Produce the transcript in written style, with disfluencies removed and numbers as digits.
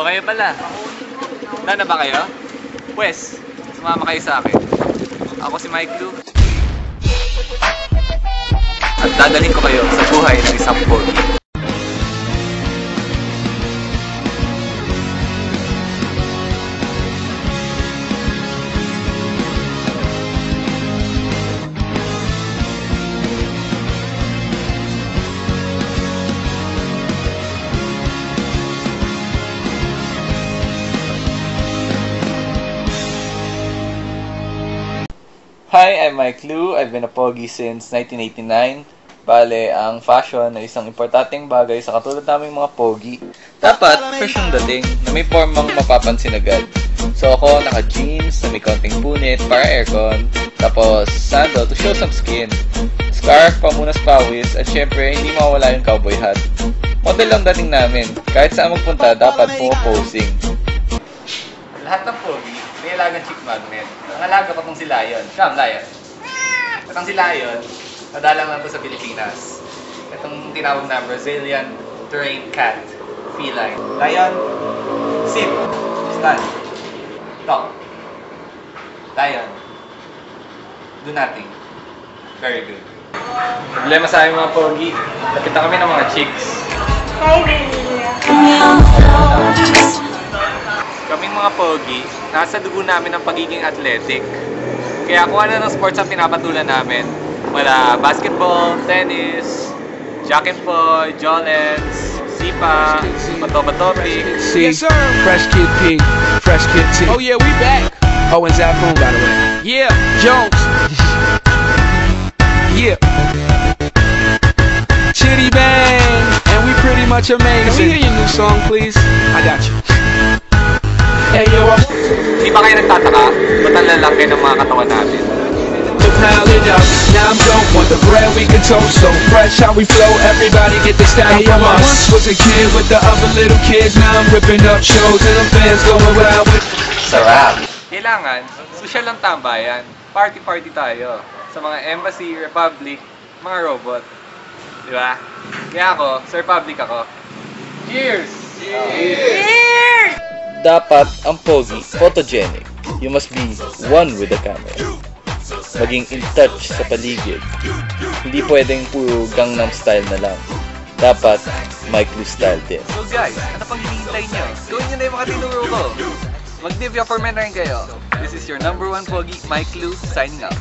Oh, kayo pala. Handa na ba kayo? Pwes, sumama kayo sa akin. Ako si Mike Lou. At dadalhin ko kayo sa buhay ng isang pogi. Hi, I'm Mike Lou. I've been a pogi since 1989. Bale, ang fashion ay isang importanteng bagay sa katulad naming mga pogi. Dapat fresh yung dating na may formang mapapansin agad. So ako, naka-jeans na may konting punit para aircon, tapos sandal to show some skin, scarf, pamunas pawis, at syempre hindi mawala yung cowboy hat. Model lang dating namin. Kahit saan magpunta, dapat pumaposing. Lahat ng pogi, may alagang chick magnet. Ang alaga ko itong si Lion. Come, Lion. Itong si Lion, nadalang lang ito sa Pilipinas. Itong tinawag na Brazilian trained cat feline. Lion, sit, stand, talk. Lion, do nothing. Very good. Problema sa aming mga pogi, lapitan kami ng mga chicks. Hi, baby. Kaming mga pogi, nasa dugo namin ang pagiging athletic. Kaya kung ano ng sports ang pinapatulan namin, wala basketball, tennis, jack and boy, jolens, sipa, bato-batopic. Yes, sir. Fresh Kid P, Fresh Kid T. Oh yeah, we back. Oh, and Zafoon, by the way. Yeah, Jones. Yeah. Chitty Bang, and we pretty much amazing. Can we hear your new song, please? I got you. Hey yo, Di ba kayo nagtataka? Ba't ang lalaki ng mga katawan natin? pile it up. Now I'm dope, want the bread we can toast. So fresh how we flow, everybody get the style from us. Once was a kid with the other little kids. Now I'm ripping up shows and them fans going wild with. Sarap! Kailangan, social lang tambayan. Party-party tayo. Sa mga embassy, republic, mga robot. Di ba? Kaya ako, sa republic ako. Cheers! Cheers! Dapat ang pogi, photogenic. You must be one with the camera. Maging in touch sa paligid. Hindi pwedeng puro Gangnam Style na lang. Dapat Mike Lou style din. So guys, ano pang hinihintay nyo? Gawin nyo na yung mga tinuro ko. Mag-Divya for Men rin kayo. This is your #1 pogi, Mike Lou, signing out.